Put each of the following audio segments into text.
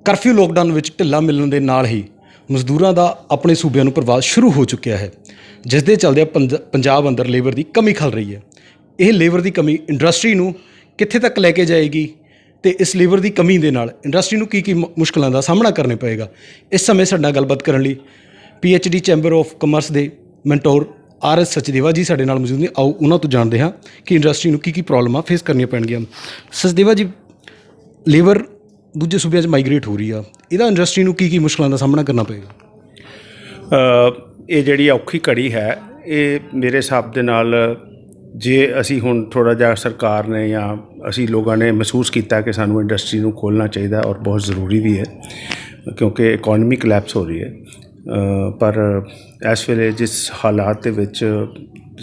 Curfew lockdown ਵਿੱਚ ਢਿੱਲਾ ਮਿਲਣ ਦੇ ਨਾਲ ਹੀ ਮਜ਼ਦੂਰਾਂ ਦਾ ਆਪਣੇ ਸੂਬਿਆਂ ਨੂੰ ਪ੍ਰਵਾਸ ਸ਼ੁਰੂ ਹੋ ਚੁੱਕਿਆ ਹੈ, ਜਿਸ ਦੇ ਚੱਲਦਿਆਂ ਪੰਜਾਬ ਅੰਦਰ ਲੇਬਰ ਦੀ ਕਮੀ ਖਲ ਰਹੀ ਹੈ। ਇਹ ਲੇਬਰ ਦੀ ਕਮੀ ਇੰਡਸਟਰੀ ਨੂੰ ਕਿੱਥੇ ਤੱਕ ਲੈ ਕੇ ਜਾਏਗੀ ਅਤੇ ਇਸ ਲੇਬਰ ਦੀ ਕਮੀ ਦੇ ਨਾਲ ਇੰਡਸਟਰੀ ਨੂੰ ਕੀ ਮੁਸ਼ਕਲਾਂ ਦਾ ਸਾਹਮਣਾ ਕਰਨਾ ਪਏਗਾ। ਇਸ ਸਮੇਂ ਸਾਡੇ ਨਾਲ ਗੱਲਬਾਤ ਕਰਨ ਲਈ PhD ਚੈਂਬਰ ਆਫ ਕਮਰਸ ਦੇ ਮੈਂਟੋਰ RS ਸਚਦੇਵਾ ਜੀ ਸਾਡੇ ਨਾਲ ਮੌਜੂਦ ਨੇ। ਆਓ ਉਹਨਾਂ ਤੋਂ ਜਾਣਦੇ ਹਾਂ ਕਿ ਇੰਡਸਟਰੀ ਨੂੰ ਕੀ ਪ੍ਰੋਬਲਮਾਂ ਫੇਸ ਕਰਨੀਆਂ ਪੈਣਗੀਆਂ। ਸਚਦੇਵਾ ਜੀ, ਲੇਬਰ ਦੂਜੇ ਸੂਬਿਆਂ 'ਚ ਮਾਈਗ੍ਰੇਟ ਹੋ ਰਹੀ ਆ, ਇਹਦਾ ਇੰਡਸਟਰੀ ਨੂੰ ਕੀ ਮੁਸ਼ਕਲਾਂ ਦਾ ਸਾਹਮਣਾ ਕਰਨਾ ਪਏਗਾ? ਇਹ ਜਿਹੜੀ ਔਖੀ ਘੜੀ ਹੈ, ਇਹ ਮੇਰੇ ਹਿਸਾਬ ਦੇ ਨਾਲ ਜੇ ਅਸੀਂ ਹੁਣ ਥੋੜ੍ਹਾ ਜਿਹਾ ਸਰਕਾਰ ਨੇ ਜਾਂ ਅਸੀਂ ਲੋਕਾਂ ਨੇ ਮਹਿਸੂਸ ਕੀਤਾ ਕਿ ਸਾਨੂੰ ਇੰਡਸਟਰੀ ਨੂੰ ਖੋਲ੍ਹਣਾ ਚਾਹੀਦਾ ਔਰ ਬਹੁਤ ਜ਼ਰੂਰੀ ਵੀ ਹੈ, ਕਿਉਂਕਿ ਇਕੋਨਮੀ ਕਲੈਪਸ ਹੋ ਰਹੀ ਹੈ। ਪਰ ਇਸ ਵੇਲੇ ਜਿਸ ਹਾਲਾਤ ਦੇ ਵਿੱਚ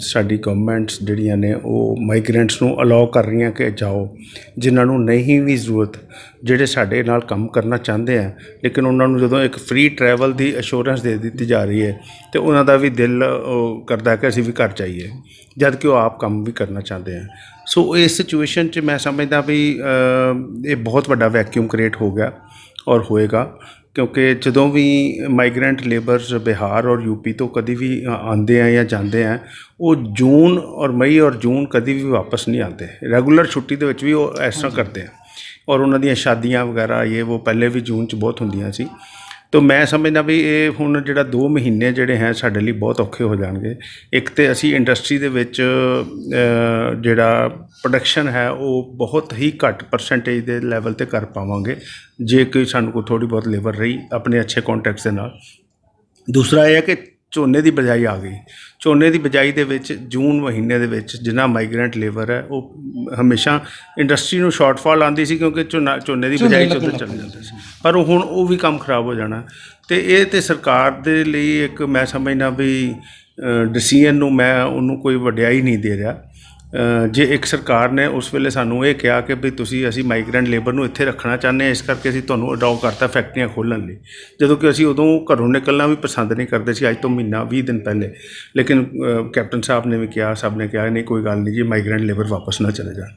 ਸਾਡੀ ਗਵਰਨਮੈਂਟਸ ਜਿਹੜੀਆਂ ਨੇ ਉਹ ਮਾਈਗਰੈਂਟਸ ਨੂੰ ਅਲਾਓ ਕਰ ਰਹੀਆਂ ਕਿ ਜਾਓ, ਜਿਨ੍ਹਾਂ ਨੂੰ ਨਹੀਂ ਵੀ ਜ਼ਰੂਰਤ, ਜਿਹੜੇ ਸਾਡੇ ਨਾਲ ਕੰਮ ਕਰਨਾ ਚਾਹੁੰਦੇ ਆ ਲੇਕਿਨ ਉਹਨਾਂ ਨੂੰ ਜਦੋਂ ਇੱਕ ਫ੍ਰੀ ਟਰੈਵਲ ਦੀ ਅਸ਼ੋਰੈਂਸ ਦੇ ਦਿੱਤੀ ਜਾ ਰਹੀ ਹੈ ਅਤੇ ਉਹਨਾਂ ਦਾ ਵੀ ਦਿਲ ਉਹ ਕਰਦਾ ਕਿ ਅਸੀਂ ਵੀ ਘਰ ਜਾਈਏ, ਜਦ ਕਿ ਉਹ ਆਪ ਕੰਮ ਵੀ ਕਰਨਾ ਚਾਹੁੰਦੇ ਆ। ਸੋ ਇਸ ਸਿਚੁਏਸ਼ਨ 'ਚ ਮੈਂ ਸਮਝਦਾ ਵੀ ਇਹ ਬਹੁਤ ਵੱਡਾ ਵੈਕਿਊਮ ਕ੍ਰੀਏਟ ਹੋ ਗਿਆ ਔਰ ਹੋਏਗਾ, ਕਿਉਂਕਿ ਜਦੋਂ ਵੀ ਮਾਈਗਰੈਂਟ ਲੇਬਰਸ ਬਿਹਾਰ ਔਰ UP ਤੋਂ ਕਦੀ ਵੀ ਆਉਂਦੇ ਆ ਜਾਂ ਜਾਂਦੇ ਆ, ਉਹ ਜੂਨ ਔਰ ਮਈ ਔਰ ਜੂਨ ਕਦੀ ਵੀ ਵਾਪਸ ਨਹੀਂ ਆਉਂਦੇ। ਰੈਗੂਲਰ ਛੁੱਟੀ ਦੇ ਵਿੱਚ ਵੀ ਉਹ ਇਸ ਤਰ੍ਹਾਂ ਕਰਦੇ ਆ ਔਰ ਉਹਨਾਂ ਦੀਆਂ ਸ਼ਾਦੀਆਂ ਵਗੈਰਾ ਉਹ ਪਹਿਲੇ ਵੀ ਜੂਨ 'ਚ ਬਹੁਤ ਹੁੰਦੀਆਂ ਸੀ। ਤਾਂ ਮੈਂ ਸਮਝਦਾ ਵੀ ਇਹ ਹੁਣ ਜਿਹੜਾ 2 ਮਹੀਨੇ ਜਿਹੜੇ ਹੈ ਸਾਡੇ ਲਈ ਬਹੁਤ ਔਖੇ ਹੋ ਜਾਣਗੇ। ਇੱਕ ਤਾਂ ਅਸੀਂ ਇੰਡਸਟਰੀ ਦੇ ਵਿੱਚ ਜਿਹੜਾ ਪ੍ਰੋਡਕਸ਼ਨ ਹੈ ਉਹ ਬਹੁਤ ਹੀ ਘੱਟ ਪਰਸੈਂਟੇਜ ਦੇ ਲੈਵਲ 'ਤੇ ਕਰ ਪਾਵਾਂਗੇ ਜੇ ਕੋਈ ਸਾਨੂੰ ਕੋਈ ਥੋੜ੍ਹੀ ਬਹੁਤ ਲੇਬਰ ਰਹੀ ਆਪਣੇ ਅੱਛੇ ਕੋਂਟੈਕਟਸ ਦੇ ਨਾਲ। ਦੂਸਰਾ ਇਹ ਹੈ ਕਿ ਝੋਨੇ ਦੀ ਬਿਜਾਈ ਆ ਗਈ। ਝੋਨੇ ਦੀ ਬਿਜਾਈ ਦੇ ਵਿੱਚ ਜੂਨ ਮਹੀਨੇ ਦੇ ਵਿੱਚ ਜਿੰਨਾ ਮਾਈਗਰੈਂਟ ਲੇਬਰ ਹੈ ਉਹ ਹਮੇਸ਼ਾ ਇੰਡਸਟਰੀ ਨੂੰ ਸ਼ਾਰਟਫਾਲ ਆਉਂਦੀ ਸੀ, ਕਿਉਂਕਿ ਝੋਨੇ ਦੀ ਬਿਜਾਈ 'ਚ ਉੱਧਰ ਚੱਲ ਜਾਂਦਾ ਸੀ। ਪਰ ਹੁਣ ਉਹ ਵੀ ਕੰਮ ਖਰਾਬ ਹੋ ਜਾਣਾ ਅਤੇ ਇਹ ਤਾਂ ਸਰਕਾਰ ਦੇ ਲਈ ਇੱਕ ਮੈਂ ਸਮਝਦਾ ਵੀ ਡਿਸੀਜ਼ਨ ਨੂੰ ਮੈਂ ਉਹਨੂੰ ਕੋਈ ਵਡਿਆਈ ਨਹੀਂ ਦੇ ਰਿਹਾ। ਜੇ ਇੱਕ ਸਰਕਾਰ ਨੇ ਉਸ ਵੇਲੇ ਸਾਨੂੰ ਇਹ ਕਿਹਾ ਕਿ ਵੀ ਅਸੀਂ ਮਾਈਗਰੈਂਟ ਲੇਬਰ ਨੂੰ ਇੱਥੇ ਰੱਖਣਾ ਚਾਹੁੰਦੇ ਹਾਂ, ਇਸ ਕਰਕੇ ਅਸੀਂ ਤੁਹਾਨੂੰ ਅਡਾਓ ਕਰਤਾ ਫੈਕਟਰੀਆਂ ਖੋਲ੍ਹਣ ਲਈ, ਜਦੋਂ ਕਿ ਅਸੀਂ ਉਦੋਂ ਘਰੋਂ ਨਿਕਲਣਾ ਵੀ ਪਸੰਦ ਨਹੀਂ ਕਰਦੇ ਸੀ, ਅੱਜ ਤੋਂ ਮਹੀਨਾ 20 ਦਿਨ ਪਹਿਲੇ। ਲੇਕਿਨ ਕੈਪਟਨ ਸਾਹਿਬ ਨੇ ਵੀ ਕਿਹਾ, ਸਭ ਨੇ ਕਿਹਾ ਨਹੀਂ ਕੋਈ ਗੱਲ ਨਹੀਂ ਜੀ, ਮਾਈਗਰੈਂਟ ਲੇਬਰ ਵਾਪਸ ਨਾ ਚਲੇ ਜਾਣ।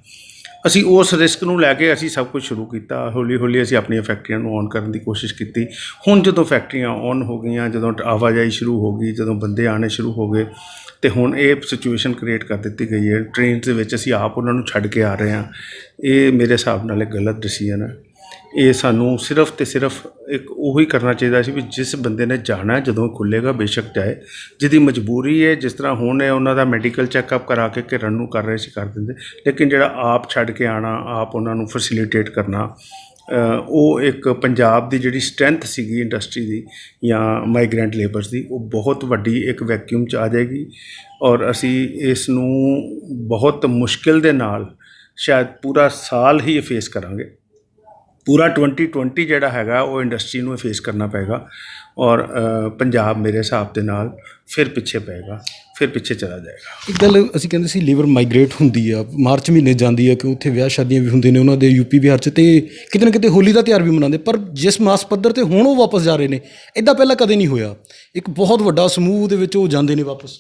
ਅਸੀਂ ਉਸ ਰਿਸਕ ਨੂੰ ਲੈ ਕੇ ਅਸੀਂ ਸਭ ਕੁਝ ਸ਼ੁਰੂ ਕੀਤਾ। ਹੌਲੀ ਹੌਲੀ ਅਸੀਂ ਆਪਣੀਆਂ ਫੈਕਟਰੀਆਂ ਨੂੰ ਔਨ ਕਰਨ ਦੀ ਕੋਸ਼ਿਸ਼ ਕੀਤੀ। ਹੁਣ ਜਦੋਂ ਫੈਕਟਰੀਆਂ ਔਨ ਹੋ ਗਈਆਂ, ਜਦੋਂ ਆਵਾਜਾਈ ਸ਼ੁਰੂ ਹੋ ਗਈ, ਜਦੋਂ ਬੰਦੇ ਆਉਣੇ ਸ਼ੁਰੂ ਹੋ ਗਏ, ਅਤੇ ਹੁਣ ਇਹ ਸਿਚੁਏਸ਼ਨ ਕ੍ਰੀਏਟ ਕਰ ਦਿੱਤੀ ਗਈ ਹੈ। ਟ੍ਰੇਨ ਦੇ ਵਿੱਚ ਅਸੀਂ ਆਪ ਉਹਨਾਂ ਨੂੰ ਛੱਡ ਕੇ ਆ ਰਹੇ ਹਾਂ। ਇਹ ਮੇਰੇ ਹਿਸਾਬ ਨਾਲ ਇੱਕ ਗਲਤ ਡਿਸੀਜ਼ਨ ਹੈ। ਇਹ ਸਾਨੂੰ ਸਿਰਫ ਅਤੇ ਸਿਰਫ ਇੱਕ ਉਹੀ ਕਰਨਾ ਚਾਹੀਦਾ ਸੀ ਵੀ ਜਿਸ ਬੰਦੇ ਨੇ ਜਾਣਾ ਜਦੋਂ ਖੁੱਲ੍ਹੇਗਾ ਬੇਸ਼ੱਕ ਜਾਏ, ਜਿਹਦੀ ਮਜਬੂਰੀ ਹੈ, ਜਿਸ ਤਰ੍ਹਾਂ ਹੁਣ ਹੈ ਉਹਨਾਂ ਦਾ ਮੈਡੀਕਲ ਚੈੱਕਅਪ ਕਰਾ ਕੇ ਘਿਰਨ ਨੂੰ ਕਰ ਰਹੇ ਸੀ ਕਰ ਦਿੰਦੇ, ਲੇਕਿਨ ਜਿਹੜਾ ਆਪ ਛੱਡ ਕੇ ਆਉਣਾ, ਆਪ ਉਹਨਾਂ ਨੂੰ ਫੈਸਿਲੀਟੇਟ ਕਰਨਾ, ਉਹ ਇੱਕ ਪੰਜਾਬ ਦੀ ਜਿਹੜੀ ਸਟਰੈਂਥ ਸੀਗੀ ਇੰਡਸਟਰੀ ਦੀ ਜਾਂ ਮਾਈਗਰੈਂਟ ਲੇਬਰਸ ਦੀ, ਉਹ ਬਹੁਤ ਵੱਡੀ ਇੱਕ ਵੈਕਿਊਮ 'ਚ ਆ ਜਾਏਗੀ ਔਰ ਅਸੀਂ ਇਸ ਨੂੰ ਬਹੁਤ ਮੁਸ਼ਕਿਲ ਦੇ ਨਾਲ ਸ਼ਾਇਦ ਪੂਰਾ ਸਾਲ ਹੀ ਫੇਸ ਕਰਾਂਗੇ। ਪੂਰਾ 2020 ਜਿਹੜਾ ਹੈਗਾ ਉਹ ਇੰਡਸਟਰੀ ਨੂੰ ਫੇਸ ਕਰਨਾ ਪਏਗਾ ਔਰ ਪੰਜਾਬ ਮੇਰੇ ਹਿਸਾਬ ਦੇ ਨਾਲ ਫਿਰ ਪਿੱਛੇ ਪਏਗਾ, ਫਿਰ ਪਿੱਛੇ ਚਲਾ ਜਾਏਗਾ। ਇੱਕ ਗੱਲ ਅਸੀਂ ਕਹਿੰਦੇ ਸੀ ਲੇਬਰ ਮਾਈਗ੍ਰੇਟ ਹੁੰਦੀ ਆ, ਮਾਰਚ ਮਹੀਨੇ ਜਾਂਦੀ ਆ ਕਿ ਉੱਥੇ ਵਿਆਹ ਸ਼ਾਦੀਆਂ ਵੀ ਹੁੰਦੇ ਨੇ ਉਹਨਾਂ ਦੇ UP ਬਿਹਾਰ 'ਚ, ਅਤੇ ਕਿਤੇ ਨਾ ਕਿਤੇ ਹੋਲੀ ਦਾ ਤਿਉਹਾਰ ਵੀ ਮਨਾਉਂਦੇ, ਪਰ ਜਿਸ ਮਾਸ ਪੱਧਰ 'ਤੇ ਹੁਣ ਉਹ ਵਾਪਸ ਜਾ ਰਹੇ ਨੇ, ਇੱਦਾਂ ਪਹਿਲਾਂ ਕਦੇ ਨਹੀਂ ਹੋਇਆ। ਇੱਕ ਬਹੁਤ ਵੱਡਾ ਸਮੂਹ ਦੇ ਵਿੱਚ ਉਹ ਜਾਂਦੇ ਨੇ ਵਾਪਸ।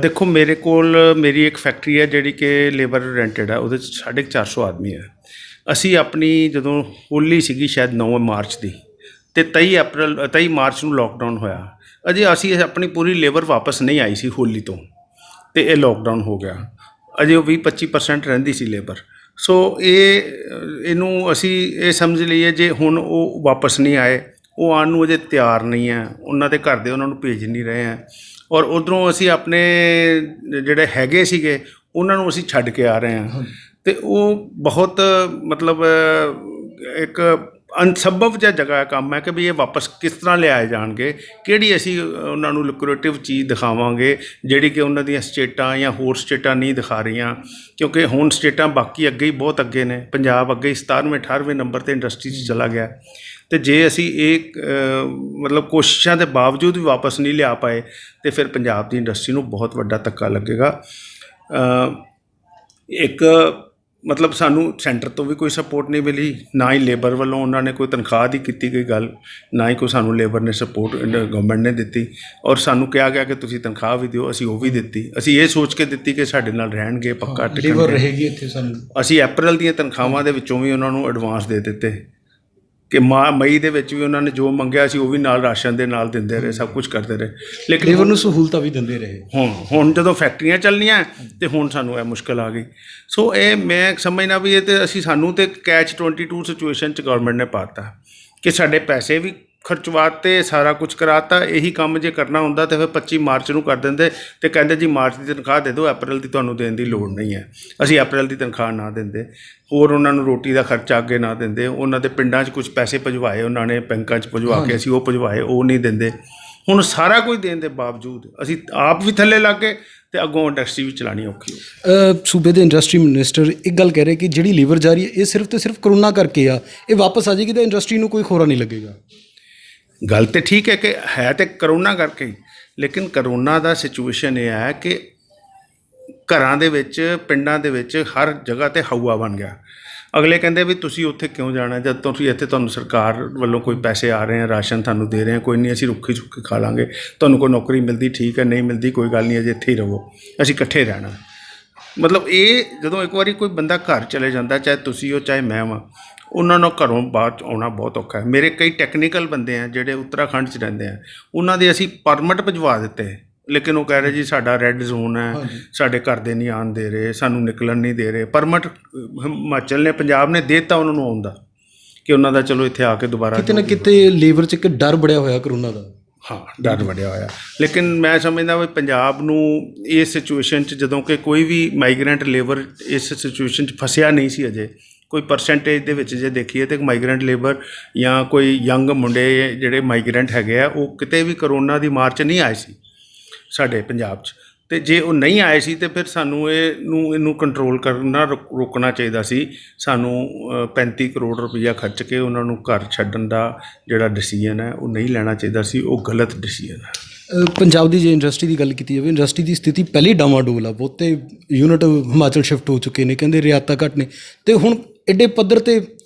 ਦੇਖੋ, ਮੇਰੇ ਕੋਲ ਮੇਰੀ ਇੱਕ ਫੈਕਟਰੀ ਹੈ ਜਿਹੜੀ ਕਿ ਲੇਬਰ ਰੈਂਟਡ ਹੈ, ਉਹਦੇ 'ਚ 450 ਆਦਮੀ ਹੈ। ਅਸੀਂ ਆਪਣੀ ਜਦੋਂ ਹੋਲੀ ਸੀਗੀ ਸ਼ਾਇਦ 9 ਮਾਰਚ ਦੀ, ਅਤੇ 23 ਮਾਰਚ ਨੂੰ ਲੋਕਡਾਊਨ ਹੋਇਆ, ਅਜੇ ਅਸੀਂ ਆਪਣੀ ਪੂਰੀ ਲੇਬਰ ਵਾਪਸ ਨਹੀਂ ਆਈ ਸੀ ਹੋਲੀ ਤੋਂ, ਅਤੇ ਇਹ ਲੋਕਡਾਊਨ ਹੋ ਗਿਆ। ਅਜੇ ਉਹ 20-25% ਰਹਿੰਦੀ ਸੀ ਲੇਬਰ। ਸੋ ਇਹਨੂੰ ਅਸੀਂ ਇਹ ਸਮਝ ਲਈਏ ਜੇ ਹੁਣ ਉਹ ਵਾਪਸ ਨਹੀਂ ਆਏ, ਉਹ ਆਉਣ ਨੂੰ ਅਜੇ ਤਿਆਰ ਨਹੀਂ ਹੈ, ਉਹਨਾਂ ਦੇ ਘਰ ਦੇ ਉਹਨਾਂ ਨੂੰ ਭੇਜ ਨਹੀਂ ਰਹੇ ਹੈ ਔਰ ਉੱਧਰੋਂ ਅਸੀਂ ਆਪਣੇ ਜਿਹੜੇ ਹੈਗੇ ਸੀਗੇ ਉਹਨਾਂ ਨੂੰ ਅਸੀਂ ਛੱਡ ਕੇ ਆ ਰਹੇ ਹਾਂ, ਅਤੇ ਉਹ ਬਹੁਤ ਮਤਲਬ ਇੱਕ ਅਨਸੰਭਵ ਜਿਹਾ ਜਗ੍ਹਾ ਕੰਮ ਹੈ ਕਿ ਵੀ ਇਹ ਵਾਪਸ ਕਿਸ ਤਰ੍ਹਾਂ ਲਿਆਏ ਜਾਣਗੇ, ਕਿਹੜੀ ਅਸੀਂ ਉਹਨਾਂ ਨੂੰ ਲੁਕਰੇਟਿਵ ਚੀਜ਼ ਦਿਖਾਵਾਂਗੇ ਜਿਹੜੀ ਕਿ ਉਹਨਾਂ ਦੀਆਂ ਸਟੇਟਾਂ ਜਾਂ ਹੋਰ ਸਟੇਟਾਂ ਨਹੀਂ ਦਿਖਾ ਰਹੀਆਂ, ਕਿਉਂਕਿ ਹੁਣ ਸਟੇਟਾਂ ਬਾਕੀ ਅੱਗੇ ਹੀ ਬਹੁਤ ਅੱਗੇ ਨੇ। ਪੰਜਾਬ ਅੱਗੇ 17ਵੇਂ-18ਵੇਂ ਨੰਬਰ 'ਤੇ ਇੰਡਸਟਰੀ 'ਚ ਚਲਾ ਗਿਆ, ਅਤੇ ਜੇ ਅਸੀਂ ਇਹ ਮਤਲਬ ਕੋਸ਼ਿਸ਼ਾਂ ਦੇ ਬਾਵਜੂਦ ਵੀ ਵਾਪਸ ਨਹੀਂ ਲਿਆ ਪਾਏ ਤਾਂ ਫਿਰ ਪੰਜਾਬ ਦੀ ਇੰਡਸਟਰੀ ਨੂੰ ਬਹੁਤ ਵੱਡਾ ਧੱਕਾ ਲੱਗੇਗਾ। ਇੱਕ ਮਤਲਬ ਸਾਨੂੰ ਸੈਂਟਰ ਤੋਂ ਵੀ ਕੋਈ ਸਪੋਰਟ ਨਹੀਂ ਮਿਲੀ, ਨਾ ਹੀ ਲੇਬਰ ਵੱਲੋਂ ਉਹਨਾਂ ਨੇ ਕੋਈ ਤਨਖਾਹ ਦੀ ਕੀਤੀ ਗਈ ਗੱਲ, ਨਾ ਹੀ ਕੋਈ ਸਾਨੂੰ ਲੇਬਰ ਨੇ ਸਪੋਰਟ ਗਵਰਨਮੈਂਟ ਨੇ ਦਿੱਤੀ ਔਰ ਸਾਨੂੰ ਕਿਹਾ ਗਿਆ ਕਿ ਤੁਸੀਂ ਤਨਖਾਹ ਵੀ ਦਿਓ, ਅਸੀਂ ਉਹ ਵੀ ਦਿੱਤੀ। ਅਸੀਂ ਇਹ ਸੋਚ ਕੇ ਦਿੱਤੀ ਕਿ ਸਾਡੇ ਨਾਲ ਰਹਿਣਗੇ, ਪੱਕਾ ਲੇਬਰ ਰਹੇਗੀ ਇੱਥੇ ਸਾਨੂੰ। ਅਸੀਂ April ਦੀਆਂ ਤਨਖਾਹਾਂ ਦੇ ਵਿੱਚੋਂ ਵੀ ਉਹਨਾਂ ਨੂੰ ਐਡਵਾਂਸ ਦੇ ਦਿੱਤੇ ਕਿ ਮਈ ਦੇ ਵਿੱਚ ਵੀ ਉਹਨਾਂ ਨੇ ਜੋ ਮੰਗਿਆ ਸੀ ਉਹ ਵੀ ਨਾਲ ਰਾਸ਼ਨ ਦੇ ਨਾਲ ਦਿੰਦੇ ਰਹੇ, ਸਭ ਕੁਝ ਕਰਦੇ ਰਹੇ। ਲੇਕਿਨ ਲੇਬਰ ਨੂੰ ਸਹੂਲਤਾਂ ਵੀ ਦਿੰਦੇ ਰਹੇ। ਹੁਣ ਜਦੋਂ ਫੈਕਟਰੀਆਂ ਚੱਲਣੀਆਂ ਤੇ ਹੁਣ ਸਾਨੂੰ ਇਹ ਮੁਸ਼ਕਲ ਆ ਗਈ। ਸੋ ਇਹ ਮੈਂ ਸਮਝਦਾ ਵੀ ਇਹ ਤੇ ਸਾਨੂੰ ਤੇ ਕੈਚ 22 ਸਿਚੁਏਸ਼ਨ 'ਚ ਗਵਰਨਮੈਂਟ ਨੇ ਪਾਤਾ ਕਿ ਸਾਡੇ ਪੈਸੇ ਵੀ ਖਰਚਵਾਤੇ, ਸਾਰਾ ਕੁਝ ਕਰਾਤਾ। ਇਹੀ ਕੰਮ ਜੇ ਕਰਨਾ ਹੁੰਦਾ ਤਾਂ ਫਿਰ 25 ਮਾਰਚ ਨੂੰ ਕਰ ਦਿੰਦੇ ਤੇ ਕਹਿੰਦੇ ਜੀ ਮਾਰਚ ਦੀ ਤਨਖਾਹ ਦੇ ਦਿਓ, ਅਪ੍ਰੈਲ ਦੀ ਤੁਹਾਨੂੰ ਦੇਣ ਦੀ ਲੋੜ ਨਹੀਂ ਹੈ। ਅਸੀਂ ਅਪ੍ਰੈਲ ਦੀ ਤਨਖਾਹ ਨਾ ਦਿੰਦੇ, ਹੋਰ ਉਹਨਾਂ ਨੂੰ ਰੋਟੀ ਦਾ ਖਰਚਾ ਅੱਗੇ ਨਾ ਦਿੰਦੇ। ਉਹਨਾਂ ਦੇ ਪਿੰਡਾਂ 'ਚ ਕੁਝ ਪੈਸੇ ਭਜਵਾਏ ਉਹਨਾਂ ਨੇ, ਬੈਂਕਾਂ 'ਚ ਭਜਵਾ ਕੇ ਅਸੀਂ ਉਹ ਭਜਵਾਏ, ਉਹ ਨਹੀਂ ਦਿੰਦੇ। ਹੁਣ ਸਾਰਾ ਕੁਝ ਦੇਣ ਦੇ ਬਾਵਜੂਦ ਅਸੀਂ ਆਪ ਵੀ ਥੱਲੇ ਲੱਗ ਗਏ ਤੇ ਅੱਗੋਂ ਇੰਡਸਟਰੀ ਵੀ ਚਲਾਉਣੀ ਔਖੀ ਹੋ। ਸੂਬੇ ਦੇ ਇੰਡਸਟਰੀ ਮਿਨਿਸਟਰ ਇੱਕ ਗੱਲ ਕਹਿ ਰਹੇ ਕਿ ਜਿਹੜੀ ਲੇਬਰ ਜਾ ਰਹੀ ਹੈ ਇਹ ਸਿਰਫ ਤੇ ਸਿਰਫ ਕਰੋਨਾ ਕਰਕੇ ਆ, ਇਹ ਵਾਪਸ ਆ ਜਾਏਗੀ ਤਾਂ ਇੰਡਸਟਰੀ ਨੂੰ ਕੋਈ ਖੋਰਾ ਨਹੀਂ ਲੱਗੇਗਾ। ਗੱਲ ਤਾਂ ਠੀਕ ਹੈ ਕਿ ਹੈ ਤੇ ਕਰੋਨਾ ਕਰਕੇ ਹੀ, ਲੇਕਿਨ ਕਰੋਨਾ ਦਾ ਸਿਚੁਏਸ਼ਨ ਇਹ ਹੈ ਕਿ ਘਰਾਂ ਦੇ ਵਿੱਚ, ਪਿੰਡਾਂ ਦੇ ਵਿੱਚ ਹਰ ਜਗ੍ਹਾ 'ਤੇ ਹਊਆ ਬਣ ਗਿਆ। ਅਗਲੇ ਕਹਿੰਦੇ ਵੀ ਤੁਸੀਂ ਉੱਥੇ ਕਿਉਂ ਜਾਣਾ ਜਦ ਤੁਸੀਂ ਇੱਥੇ, ਤੁਹਾਨੂੰ ਸਰਕਾਰ ਵੱਲੋਂ ਕੋਈ ਪੈਸੇ ਆ ਰਹੇ ਆ, ਰਾਸ਼ਨ ਤੁਹਾਨੂੰ ਦੇ ਰਹੇ ਆ, ਕੋਈ ਨਹੀਂ ਅਸੀਂ ਰੁੱਖੀ ਸੁੱਖੀ ਖਾ ਲਾਂਗੇ, ਤੁਹਾਨੂੰ ਕੋਈ ਨੌਕਰੀ ਮਿਲਦੀ ਠੀਕ ਹੈ, ਨਹੀਂ ਮਿਲਦੀ ਕੋਈ ਗੱਲ ਨਹੀਂ, ਅਜੇ ਇੱਥੇ ਹੀ ਰਹੋ, ਅਸੀਂ ਇਕੱਠੇ ਰਹਿਣਾ। ਮਤਲਬ ਇਹ ਜਦੋਂ ਇੱਕ ਵਾਰੀ ਕੋਈ ਬੰਦਾ ਘਰ ਚਲੇ ਜਾਂਦਾ, ਚਾਹੇ ਤੁਸੀਂ ਹੋ ਚਾਹੇ ਮੈਂ ਵਾਂ, ਉਹਨਾਂ ਨੂੰ ਘਰੋਂ ਬਾਹਰ ਆਉਣਾ ਬਹੁਤ ਔਖਾ ਹੈ। ਮੇਰੇ ਕਈ ਟੈਕਨੀਕਲ ਬੰਦੇ ਆ ਜਿਹੜੇ ਉੱਤਰਾਖੰਡ 'ਚ ਰਹਿੰਦੇ ਆ, ਉਹਨਾਂ ਦੇ ਅਸੀਂ ਪਰਮਿਟ ਭਜਵਾ ਦਿੱਤੇ, ਲੇਕਿਨ ਉਹ ਕਹਿ ਰਹੇ ਜੀ ਸਾਡਾ ਰੈੱਡ ਜ਼ੋਨ ਹੈ, ਸਾਡੇ ਘਰ ਦੇ ਨਹੀਂ ਆਉਣ ਦੇ ਰਹੇ, ਸਾਨੂੰ ਨਿਕਲਣ ਨਹੀਂ ਦੇ ਰਹੇ। ਪਰਮਿਟ ਹਿਮਾਚਲ ਨੇ, ਪੰਜਾਬ ਨੇ ਦੇ ਦਿੱਤਾ ਉਹਨਾਂ ਨੂੰ ਆਉਣ ਦਾ, ਕਿ ਉਹਨਾਂ ਦਾ ਚਲੋ ਇੱਥੇ ਆ ਕੇ ਦੁਬਾਰਾ ਕਿਤੇ ਨਾ ਕਿਤੇ ਲੇਬਰ 'ਚ ਇੱਕ ਡਰ ਬੜਿਆ ਹੋਇਆ ਕਰੋਨਾ ਦਾ। ਹਾਂ, ਡਰ ਵੜਿਆ ਹੋਇਆ। ਲੇਕਿਨ ਮੈਂ ਸਮਝਦਾ ਵੀ ਪੰਜਾਬ ਨੂੰ ਇਸ ਸਿਚੁਏਸ਼ਨ 'ਚ, ਜਦੋਂ ਕਿ ਕੋਈ ਵੀ ਮਾਈਗਰੈਂਟ ਲੇਬਰ ਇਸ ਸਿਚੁਏਸ਼ਨ 'ਚ ਫਸਿਆ ਨਹੀਂ ਸੀ ਅਜੇ, ਕੋਈ ਪਰਸੈਂਟੇਜ ਦੇ ਵਿੱਚ ਜੇ ਦੇਖੀਏ ਤਾਂ ਮਾਈਗਰੈਂਟ ਲੇਬਰ ਜਾਂ ਕੋਈ ਯੰਗ ਮੁੰਡੇ ਜਿਹੜੇ ਮਾਈਗਰੈਂਟ ਹੈਗੇ ਆ, ਉਹ ਕਿਤੇ ਵੀ ਕਰੋਨਾ ਦੀ ਮਾਰ 'ਚ ਨਹੀਂ ਆਏ ਸੀ ਸਾਡੇ ਪੰਜਾਬ 'ਚ। ਅਤੇ ਜੇ ਉਹ ਨਹੀਂ ਆਏ ਸੀ ਤਾਂ ਫਿਰ ਸਾਨੂੰ ਇਹਨੂੰ ਕੰਟਰੋਲ ਕਰਨਾ, ਰੋਕਣਾ ਚਾਹੀਦਾ ਸੀ। ਸਾਨੂੰ 35 ਕਰੋੜ ਰੁਪਈਆ ਖਰਚ ਕੇ ਉਹਨਾਂ ਨੂੰ ਘਰ ਛੱਡਣ ਦਾ ਜਿਹੜਾ ਡਿਸੀਜ਼ਨ ਹੈ ਉਹ ਨਹੀਂ ਲੈਣਾ ਚਾਹੀਦਾ ਸੀ, ਉਹ ਗਲਤ ਡਿਸੀਜ਼ਨ ਹੈ। ਪੰਜਾਬ ਦੀ ਜੇ ਇੰਡਸਟਰੀ ਦੀ ਗੱਲ ਕੀਤੀ ਜਾਵੇ, ਇੰਡਸਟਰੀ ਦੀ ਸਥਿਤੀ ਪਹਿਲੇ ਡਾਵਾਡੋਲ ਆ, ਬਹੁਤੇ ਯੂਨਿਟ ਹਿਮਾਚਲ ਸ਼ਿਫਟ ਹੋ ਚੁੱਕੇ ਨੇ, ਕਹਿੰਦੇ ਰਿਆਇਤਾਂ ਘੱਟ ਨੇ, ਅਤੇ ਹੁਣ ਐਡੇ ਪੱਧਰ 'ਤੇ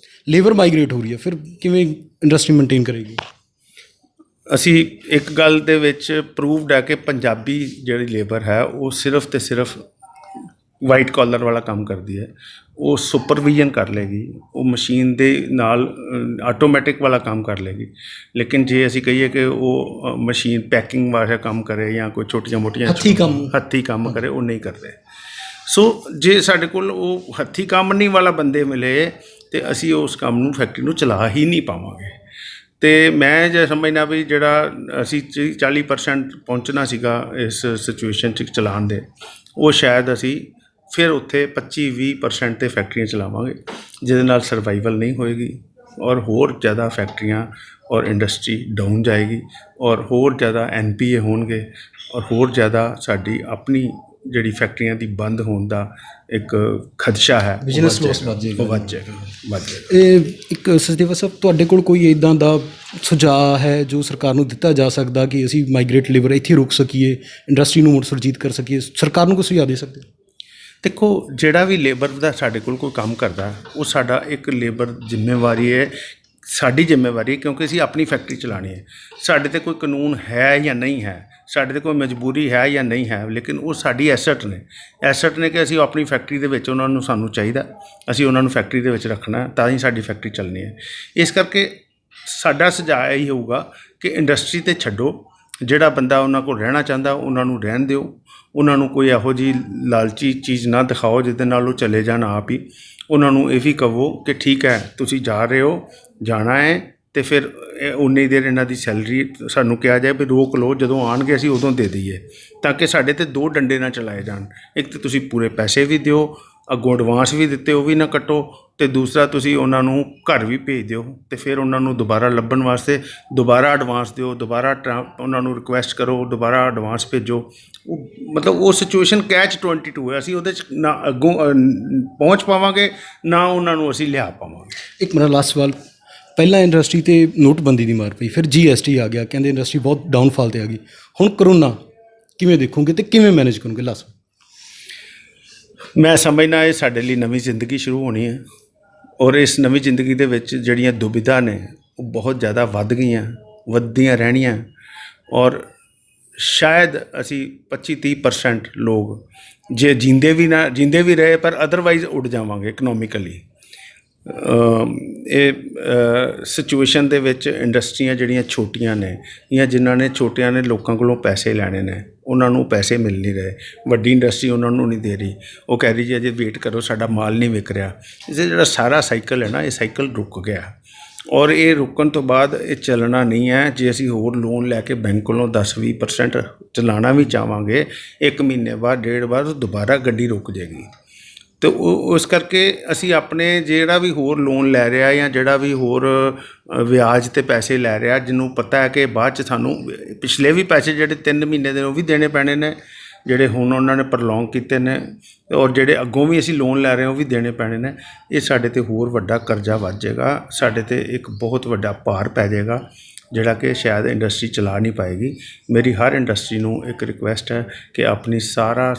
ਲੇਬਰ ਮਾਈਗਰੇਟ ਹੋ ਰਹੀ ਹੈ, ਫਿਰ ਕਿਵੇਂ ਇੰਡਸਟਰੀ ਮੇਨਟੇਨ ਕਰੇਗੀ? ਅਸੀਂ ਇੱਕ ਗੱਲ ਦੇ ਵਿੱਚ ਪ੍ਰੂਵਡ ਹੈ ਕਿ ਪੰਜਾਬੀ ਜਿਹੜੀ ਲੇਬਰ ਹੈ ਉਹ ਸਿਰਫ ਅਤੇ ਸਿਰਫ ਵਾਈਟ ਕਾਲਰ ਵਾਲਾ ਕੰਮ ਕਰਦੀ ਹੈ। ਉਹ ਸੁਪਰਵਿਜ਼ਨ ਕਰ ਲਏਗੀ, ਉਹ ਮਸ਼ੀਨ ਦੇ ਨਾਲ ਆਟੋਮੈਟਿਕ ਵਾਲਾ ਕੰਮ ਕਰ ਲਏਗੀ। ਲੇਕਿਨ ਜੇ ਅਸੀਂ ਕਹੀਏ ਕਿ ਉਹ ਮਸ਼ੀਨ ਪੈਕਿੰਗ ਵਾਲਾ ਕੰਮ ਕਰੇ ਜਾਂ ਕੋਈ ਛੋਟੀਆਂ ਮੋਟੀਆਂ ਹੱਥੀਂ ਕੰਮ ਕਰੇ, ਉਹ ਨਹੀਂ ਕਰਦੇ। ਸੋ ਜੇ ਸਾਡੇ ਕੋਲ ਉਹ ਹੱਥੀਂ ਕੰਮ ਨਹੀਂ ਵਾਲਾ ਬੰਦੇ ਮਿਲੇ ਤਾਂ ਅਸੀਂ ਉਸ ਕੰਮ ਨੂੰ, ਫੈਕਟਰੀ ਨੂੰ ਚਲਾ ਹੀ ਨਹੀਂ ਪਾਵਾਂਗੇ। ਅਤੇ ਮੈਂ ਜੇ ਸਮਝਦਾ ਵੀ ਜਿਹੜਾ ਅਸੀਂ 40% ਪਹੁੰਚਣਾ ਸੀਗਾ ਇਸ ਸਿਚੁਏਸ਼ਨ 'ਚ ਚਲਾਉਣ ਦੇ, ਉਹ ਸ਼ਾਇਦ ਅਸੀਂ ਫਿਰ ਉੱਥੇ 25-20% 'ਤੇ ਫੈਕਟਰੀਆਂ ਚਲਾਵਾਂਗੇ, ਜਿਹਦੇ ਨਾਲ ਸਰਵਾਈਵਲ ਨਹੀਂ ਹੋਏਗੀ ਔਰ ਹੋਰ ਜ਼ਿਆਦਾ ਫੈਕਟਰੀਆਂ ਔਰ ਇੰਡਸਟਰੀ ਡਾਊਨ ਜਾਏਗੀ ਔਰ ਹੋਰ ਜ਼ਿਆਦਾ NPA ਹੋਣਗੇ ਔਰ ਹੋਰ ਜ਼ਿਆਦਾ ਸਾਡੀ ਆਪਣੀ ਜਿਹੜੀ ਫੈਕਟਰੀਆਂ ਦੀ ਬੰਦ ਹੋਣ ਦਾ ਇੱਕ ਖਦਸ਼ਾ ਹੈ, ਬਿਜ਼ਨਸ ਲੋਸ ਵੱਧ ਜਾਏਗਾ। ਇਹ ਇੱਕ ਸਚਦੇਵਾ ਸਾਹਿਬ, ਤੁਹਾਡੇ ਕੋਲ ਕੋਈ ਇੱਦਾਂ ਦਾ ਸੁਝਾਅ ਹੈ ਜੋ ਸਰਕਾਰ ਨੂੰ ਦਿੱਤਾ ਜਾ ਸਕਦਾ ਕਿ ਅਸੀਂ ਮਾਈਗਰੇਟ ਲੇਬਰ ਇੱਥੇ ਰੋਕ ਸਕੀਏ, ਇੰਡਸਟਰੀ ਨੂੰ ਮੁੜ ਸੁਰਜੀਤ ਕਰ ਸਕੀਏ? ਸਰਕਾਰ ਨੂੰ ਕੋਈ ਸੁਝਾਅ ਦੇ ਸਕਦੇ? ਦੇਖੋ, ਜਿਹੜਾ ਵੀ ਲੇਬਰ ਦਾ ਸਾਡੇ ਕੋਲ ਕੋਈ ਕੰਮ ਕਰਦਾ, ਉਹ ਸਾਡਾ ਇੱਕ ਲੇਬਰ ਜ਼ਿੰਮੇਵਾਰੀ ਹੈ, ਸਾਡੀ ਜ਼ਿੰਮੇਵਾਰੀ ਹੈ, ਕਿਉਂਕਿ ਅਸੀਂ ਆਪਣੀ ਫੈਕਟਰੀ ਚਲਾਉਣੀ ਹੈ। ਸਾਡੇ 'ਤੇ ਕੋਈ ਕਾਨੂੰਨ ਹੈ ਜਾਂ ਨਹੀਂ ਹੈ, ਸਾਡੇ 'ਤੇ ਕੋਈ ਮਜਬੂਰੀ ਹੈ ਜਾਂ ਨਹੀਂ ਹੈ, ਲੇਕਿਨ ਉਹ ਸਾਡੀ ਐਸਟ ਨੇ ਕਿ ਅਸੀਂ ਆਪਣੀ ਫੈਕਟਰੀ ਦੇ ਵਿੱਚ ਉਹਨਾਂ ਨੂੰ, ਸਾਨੂੰ ਚਾਹੀਦਾ, ਅਸੀਂ ਉਹਨਾਂ ਨੂੰ ਫੈਕਟਰੀ ਦੇ ਵਿੱਚ ਰੱਖਣਾ, ਤਾਂ ਹੀ ਸਾਡੀ ਫੈਕਟਰੀ ਚੱਲਣੀ ਹੈ। ਇਸ ਕਰਕੇ ਸਾਡਾ ਸੁਝਾਅ ਇਹੀ ਹੋਊਗਾ ਕਿ ਇੰਡਸਟਰੀ 'ਤੇ ਛੱਡੋ, ਜਿਹੜਾ ਬੰਦਾ ਉਹਨਾਂ ਕੋਲ ਰਹਿਣਾ ਚਾਹੁੰਦਾ ਉਹਨਾਂ ਨੂੰ ਰਹਿਣ ਦਿਓ, ਉਹਨਾਂ ਨੂੰ ਕੋਈ ਇਹੋ ਜਿਹੀ ਲਾਲਚੀ ਚੀਜ਼ ਨਾ ਦਿਖਾਓ ਜਿਹਦੇ ਨਾਲ ਉਹ ਚਲੇ ਜਾਣ ਆਪ ਹੀ। ਉਹਨਾਂ ਨੂੰ ਇਹ ਵੀ ਕਹੋ ਕਿ ਠੀਕ ਹੈ, ਤੁਸੀਂ ਜਾ ਰਹੇ ਹੋ, ਜਾਣਾ ਹੈ, ਅਤੇ ਫਿਰ ਉਨੀ ਦੇਰ ਇਹਨਾਂ ਦੀ ਸੈਲਰੀ ਸਾਨੂੰ ਕਿਹਾ ਜਾਏ ਵੀ ਰੋਕ ਲਓ, ਜਦੋਂ ਆਉਣਗੇ ਅਸੀਂ ਉਦੋਂ ਦੇ ਦਈਏ, ਤਾਂ ਕਿ ਸਾਡੇ 'ਤੇ ਦੋ ਡੰਡੇ ਨਾ ਚਲਾਏ ਜਾਣ। ਇੱਕ ਤਾਂ ਤੁਸੀਂ ਪੂਰੇ ਪੈਸੇ ਵੀ ਦਿਓ, ਅੱਗੋਂ ਐਡਵਾਂਸ ਵੀ ਦਿੱਤੇ ਉਹ ਵੀ ਨਾ ਕੱਟੋ, ਅਤੇ ਦੂਸਰਾ ਤੁਸੀਂ ਉਹਨਾਂ ਨੂੰ ਘਰ ਵੀ ਭੇਜ ਦਿਓ, ਅਤੇ ਫਿਰ ਉਹਨਾਂ ਨੂੰ ਦੁਬਾਰਾ ਲੱਭਣ ਵਾਸਤੇ ਦੁਬਾਰਾ ਐਡਵਾਂਸ ਦਿਓ, ਦੁਬਾਰਾ ਉਹਨਾਂ ਨੂੰ ਰਿਕੁਐਸਟ ਕਰੋ, ਦੁਬਾਰਾ ਐਡਵਾਂਸ ਭੇਜੋ। ਉਹ ਮਤਲਬ ਉਹ ਸਿਚੁਏਸ਼ਨ ਕੈਚ 22 ਹੈ, ਅਸੀਂ ਉਹਦੇ 'ਚ ਨਾ ਅੱਗੋਂ ਪਹੁੰਚ ਪਾਵਾਂਗੇ, ਨਾ ਉਹਨਾਂ ਨੂੰ ਅਸੀਂ ਲਿਆ ਪਾਵਾਂਗੇ। ਇੱਕ ਮੇਰਾ ਲਾਸਟ ਸਵਾਲ, ਪਹਿਲਾਂ ਇੰਡਸਟਰੀ 'ਤੇ ਨੋਟਬੰਦੀ ਦੀ ਮਾਰ ਪਈ, ਫਿਰ GST ਆ ਗਿਆ, ਕਹਿੰਦੇ ਇੰਡਸਟਰੀ ਬਹੁਤ ਡਾਊਨਫਾਲ 'ਤੇ ਆ ਗਈ, ਹੁਣ ਕਰੋਨਾ ਕਿਵੇਂ ਦੇਖੋਗੇ ਅਤੇ ਕਿਵੇਂ ਮੈਨੇਜ ਕਰੋਗੇ? ਲਾਸਟ ਮੈਂ ਸਮਝਦਾ ਇਹ ਸਾਡੇ ਲਈ ਨਵੀਂ ਜ਼ਿੰਦਗੀ ਸ਼ੁਰੂ ਹੋਣੀ ਹੈ, ਔਰ ਇਸ ਨਵੀਂ ਜ਼ਿੰਦਗੀ ਦੇ ਵਿੱਚ ਜਿਹੜੀਆਂ ਦੁਬਿਧਾ ਨੇ ਉਹ ਬਹੁਤ ਜ਼ਿਆਦਾ ਵੱਧ ਗਈਆਂ, ਵੱਧਦੀਆਂ ਰਹਿਣੀਆਂ, ਔਰ ਸ਼ਾਇਦ ਅਸੀਂ 25-30% ਲੋਕ ਜੇ ਜਿੰਦੇ ਵੀ ਰਹੇ ਪਰ ਅਦਰਵਾਈਜ਼ ਉੱਡ ਜਾਵਾਂਗੇ ਇਕਨੋਮਿਕਲੀ। ਇਹ ਸਿਚੁਏਸ਼ਨ ਦੇ ਵਿੱਚ ਇੰਡਸਟਰੀਆਂ ਜਿਹੜੀਆਂ ਛੋਟੀਆਂ ਨੇ ਜਾਂ ਜਿਨ੍ਹਾਂ ਨੇ ਛੋਟਿਆਂ ਨੇ ਲੋਕਾਂ ਕੋਲੋਂ ਪੈਸੇ ਲੈਣੇ ਨੇ, ਉਹਨਾਂ ਨੂੰ ਪੈਸੇ ਮਿਲ ਨਹੀਂ ਰਹੇ। ਵੱਡੀ ਇੰਡਸਟਰੀ ਉਹਨਾਂ ਨੂੰ ਨਹੀਂ ਦੇ ਰਹੀ, ਉਹ ਕਹਿ ਰਹੀ ਜੀ ਅਜੇ ਵੇਟ ਕਰੋ, ਸਾਡਾ ਮਾਲ ਨਹੀਂ ਵਿਕ ਰਿਹਾ। ਇਸ ਜਿਹੜਾ ਸਾਰਾ ਸਾਈਕਲ ਹੈ ਨਾ, ਇਹ ਸਾਈਕਲ ਰੁਕ ਗਿਆ ਔਰ ਇਹ ਰੁਕਣ ਤੋਂ ਬਾਅਦ ਇਹ ਚੱਲਣਾ ਨਹੀਂ ਹੈ। ਜੇ ਅਸੀਂ ਹੋਰ ਲੋਨ ਲੈ ਕੇ ਬੈਂਕ ਕੋਲੋਂ 10-20% ਚਲਾਉਣਾ ਵੀ ਚਾਹਾਂਗੇ, 1 ਮਹੀਨੇ ਬਾਅਦ 1.5 ਬਾਅਦ ਦੁਬਾਰਾ ਗੱਡੀ ਰੁਕ ਜਾਏਗੀ। ਅਤੇ ਉਸ ਕਰਕੇ ਅਸੀਂ ਆਪਣੇ ਜਿਹੜਾ ਵੀ ਹੋਰ ਲੋਨ ਲੈ ਰਿਹਾ ਜਾਂ ਜਿਹੜਾ ਵੀ ਹੋਰ ਵਿਆਜ 'ਤੇ ਪੈਸੇ ਲੈ ਰਿਹਾ, ਜਿਹਨੂੰ ਪਤਾ ਹੈ ਕਿ ਬਾਅਦ 'ਚ ਸਾਨੂੰ ਪਿਛਲੇ ਵੀ ਪੈਸੇ ਜਿਹੜੇ 3 ਮਹੀਨੇ ਦੇ ਉਹ ਵੀ ਦੇਣੇ ਪੈਣੇ ਨੇ, ਜਿਹੜੇ ਹੁਣ ਉਹਨਾਂ ਨੇ ਪ੍ਰਲੋਂਗ ਕੀਤੇ ਨੇ, ਔਰ ਜਿਹੜੇ ਅੱਗੋਂ ਵੀ ਅਸੀਂ ਲੋਨ ਲੈ ਰਹੇ ਹਾਂ ਉਹ ਵੀ ਦੇਣੇ ਪੈਣੇ ਨੇ। ਇਹ ਸਾਡੇ 'ਤੇ ਹੋਰ ਵੱਡਾ ਕਰਜ਼ਾ ਵੱਧ ਜਾਏਗਾ, ਸਾਡੇ 'ਤੇ ਇੱਕ ਬਹੁਤ ਵੱਡਾ ਭਾਰ ਪੈ ਜਾਏਗਾ, ਜਿਹੜਾ ਕਿ ਸ਼ਾਇਦ ਇੰਡਸਟਰੀ ਚਲਾ ਨਹੀਂ ਪਾਏਗੀ। ਮੇਰੀ ਹਰ ਇੰਡਸਟਰੀ ਨੂੰ ਇੱਕ ਰਿਕੁਐਸਟ ਹੈ ਕਿ ਆਪਣੀ ਸਾਰਾ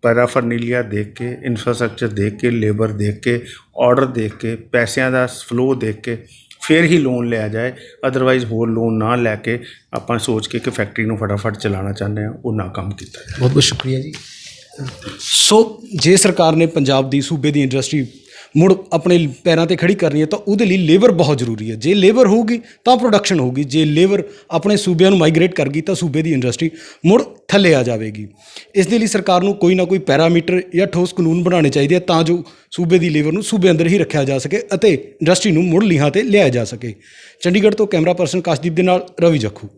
ਪੈਰਾਫਰਨੀਲੀਆ ਦੇਖ ਕੇ, ਇਨਫਰਾਸਟਰਕਚਰ ਦੇਖ ਕੇ, ਲੇਬਰ ਦੇਖ ਕੇ, ਆਰਡਰ ਦੇਖ ਕੇ, ਪੈਸਿਆਂ ਦਾ ਫਲੋ ਦੇਖ ਕੇ ਫਿਰ ਹੀ ਲੋਨ ਲਿਆ ਜਾਏ। ਅਦਰਵਾਈਜ਼ ਹੋਰ ਲੋਨ ਨਾ ਲੈ ਕੇ ਆਪਾਂ ਸੋਚ ਕੇ ਕਿ ਫੈਕਟਰੀ ਨੂੰ ਫਟਾਫਟ ਚਲਾਉਣਾ ਚਾਹੁੰਦੇ ਹਾਂ, ਉਹ ਨਾ ਕੰਮ ਕੀਤਾ ਜਾਏ। ਬਹੁਤ ਬਹੁਤ ਸ਼ੁਕਰੀਆ ਜੀ। ਸੋ ਜੇ ਸਰਕਾਰ ਨੇ ਪੰਜਾਬ ਦੀ ਸੂਬੇ ਦੀ ਇੰਡਸਟਰੀ ਮੁੜ ਆਪਣੇ ਪੈਰਾਂ 'ਤੇ ਖੜੀ ਕਰਨੀ ਹੈ ਤਾਂ ਉਹਦੇ ਲਈ ਲੇਬਰ ਬਹੁਤ ਜ਼ਰੂਰੀ ਹੈ। ਜੇ ਲੇਬਰ ਹੋਊਗੀ ਤਾਂ ਪ੍ਰੋਡਕਸ਼ਨ ਹੋਊਗੀ, ਜੇ ਲੇਬਰ ਆਪਣੇ ਸੂਬਿਆਂ ਨੂੰ ਮਾਈਗ੍ਰੇਟ ਕਰ ਗਈ ਤਾਂ ਸੂਬੇ ਦੀ ਇੰਡਸਟਰੀ ਮੁੜ ਥੱਲੇ ਆ ਜਾਵੇਗੀ। ਇਸ ਦੇ ਲਈ ਸਰਕਾਰ ਨੂੰ ਕੋਈ ਨਾ ਕੋਈ ਪੈਰਾਮੀਟਰ ਜਾਂ ਠੋਸ ਕਾਨੂੰਨ ਬਣਾਉਣੇ ਚਾਹੀਦੇ ਆ ਤਾਂ ਜੋ ਸੂਬੇ ਦੀ ਲੇਬਰ ਨੂੰ ਸੂਬੇ ਅੰਦਰ ਹੀ ਰੱਖਿਆ ਜਾ ਸਕੇ ਅਤੇ ਇੰਡਸਟਰੀ ਨੂੰ ਮੁੜ ਲੀਹਾਂ 'ਤੇ ਲਿਆਇਆ ਜਾ ਸਕੇ। ਚੰਡੀਗੜ੍ਹ ਤੋਂ ਕੈਮਰਾ ਪਰਸਨ ਕਾਸ਼ਦੀਪ ਦੇ ਨਾਲ ਰਵੀ ਜੱਖੂ।